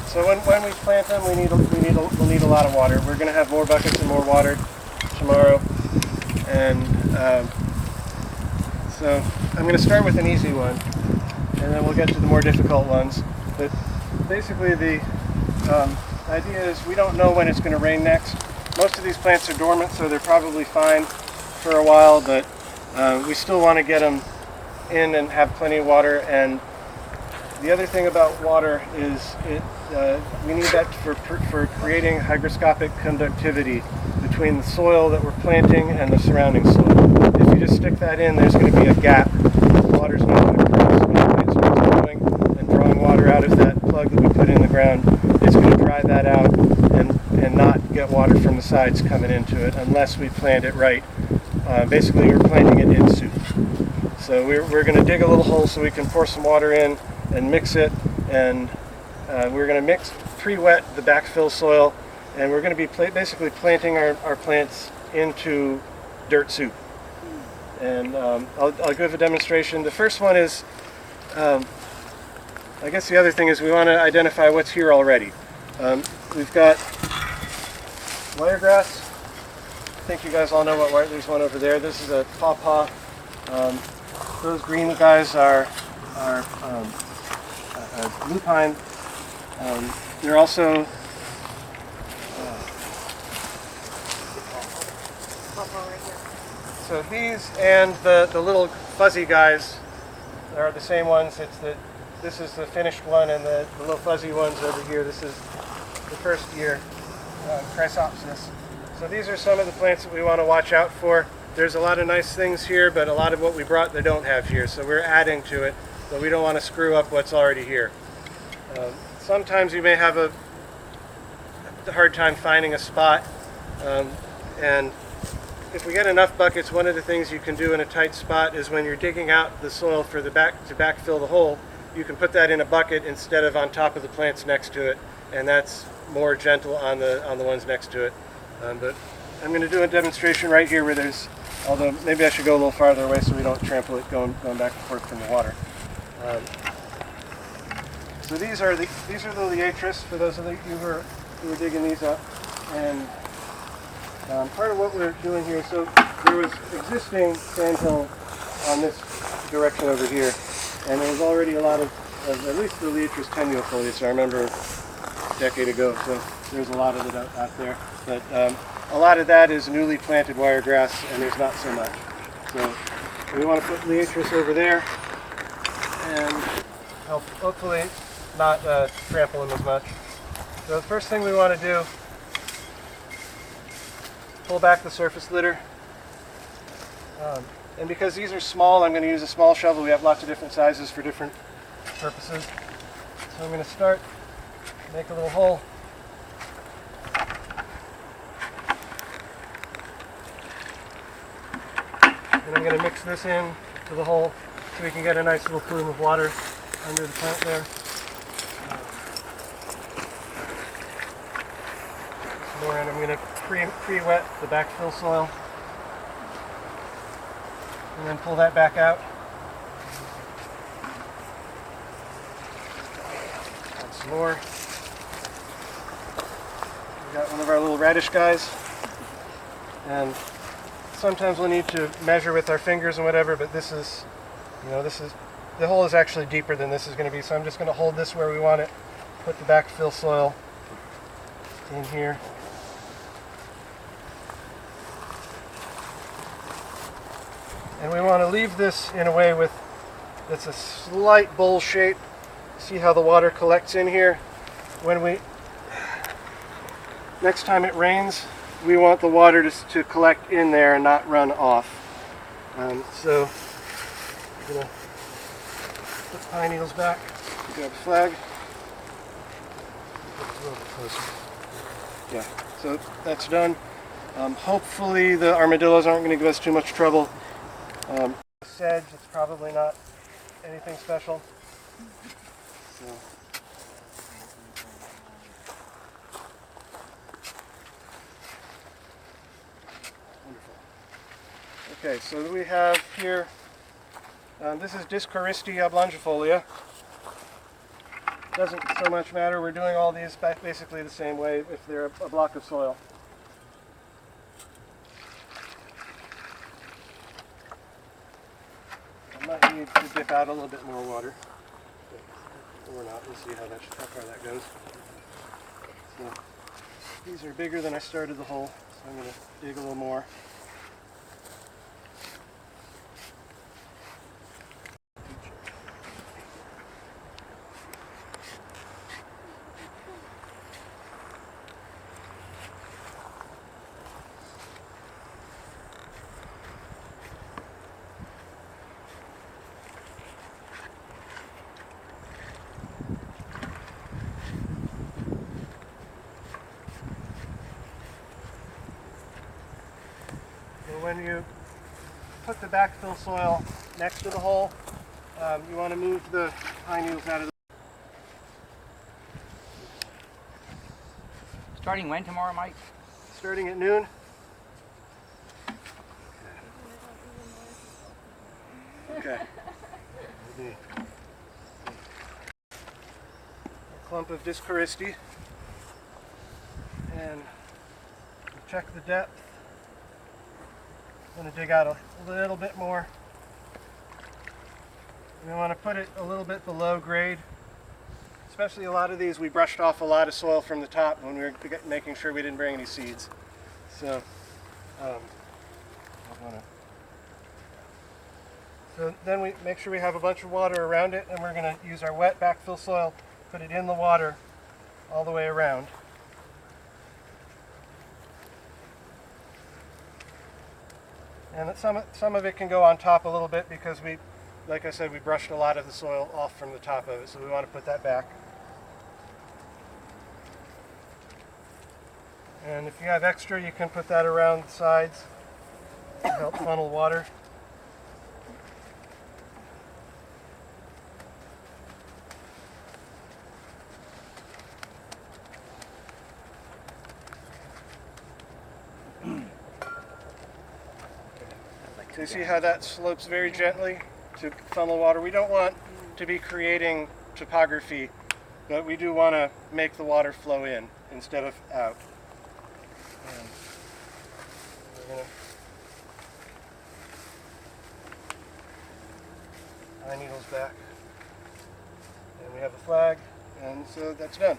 So when we plant them, we'll need a lot of water. We're going to have more buckets and more water tomorrow, and so I'm going to start with an easy one, and then we'll get to the more difficult ones. But basically, the idea is we don't know when it's going to rain next. Most of these plants are dormant, so they're probably fine for a while, but we still want to get them in and have plenty of water. And the other thing about water is we need that for creating hygroscopic conductivity between the soil that we're planting and the surrounding soil. If you just stick that in, there's going to be a gap. The water's not going to cross. When the plant starts growing and drawing water out of that plug that we put in the ground, it's going to dry that out and not get water from the sides coming into it unless we plant it right. Basically, we're planting it in soup. So we're going to dig a little hole so we can pour some water in and mix it, and we're going to pre-wet the backfill soil, and we're going to be basically planting our plants into dirt soup. And I'll give a demonstration. The first one is, I guess the other thing is we want to identify what's here already. We've got wiregrass. I think you guys all know there's one over there. This is a pawpaw. Those green guys are lupine. They're also so these and the little fuzzy guys are the same ones. This is the finished one, and the little fuzzy ones over here. This is the first year Chrysopsis. So these are some of the plants that we want to watch out for. There's a lot of nice things here, but a lot of what we brought they don't have here. So we're adding to it, but we don't want to screw up what's already here. Sometimes you may have a hard time finding a spot, and if we get enough buckets, one of the things you can do in a tight spot is when you're digging out the soil to backfill the hole, you can put that in a bucket instead of on top of the plants next to it, and that's more gentle on the ones next to it. But I'm going to do a demonstration right here where there's, although maybe I should go a little farther away so we don't trample it going back and forth from the water. So these are the liatris for those of you who are digging these up, and part of what we're doing here. So there was existing sandhill on this direction over here, and there was already a lot of at least the liatris tenuifolius. I remember a decade ago, so there's a lot of it out there. But a lot of that is newly planted wiregrass, and there's not so much. So we want to put liatris over there, and help hopefully not trample them as much. So the first thing we want to do, pull back the surface litter. And because these are small, I'm going to use a small shovel. We have lots of different sizes for different purposes. So I'm going to start, make a little hole. And I'm going to mix this in to the hole so we can get a nice little plume of water under the plant there. Some more, and I'm going to pre-wet the backfill soil. And then pull that back out. Add some more. We got one of our little radish guys. And sometimes we'll need to measure with our fingers and whatever, but this is, the hole is actually deeper than this is going to be, so I'm just going to hold this where we want it, put the backfill soil in here. And we want to leave this in a way that's a slight bowl shape. See how the water collects in here? Next time it rains, we want the water to collect in there and not run off. So I'm going to put the pine needles back, grab a flag. A little bit closer. Yeah, so that's done. Hopefully the armadillos aren't going to give us too much trouble. Sedge, it's probably not anything special. So. Wonderful. Okay, so we have here, this is Discoristia oblangifolia. doesn't so much matter. We're doing all these basically the same way if they're a block of soil. I might need to dip out a little bit more water. Or not. We'll see how far that goes. So these are bigger than I started the hole, so I'm going to dig a little more. When you put the backfill soil next to the hole, you want to move the pine needles out of the... Starting when tomorrow, Mike? Starting at noon. Okay. A clump of Discoristy. And check the depth. I'm going to dig out a little bit more. We want to put it a little bit below grade. Especially a lot of these, we brushed off a lot of soil from the top when we were making sure we didn't bring any seeds. So, so then we make sure we have a bunch of water around it, and we're going to use our wet backfill soil, put it in the water all the way around. And some of it can go on top a little bit because we, like I said, we brushed a lot of the soil off from the top of it, so we want to put that back. And if you have extra, you can put that around the sides to help funnel water. So you see how that slopes very gently to funnel water. We don't want to be creating topography, but we do want to make the water flow in instead of out. And we're going to pine needles back. And we have a flag, and so that's done.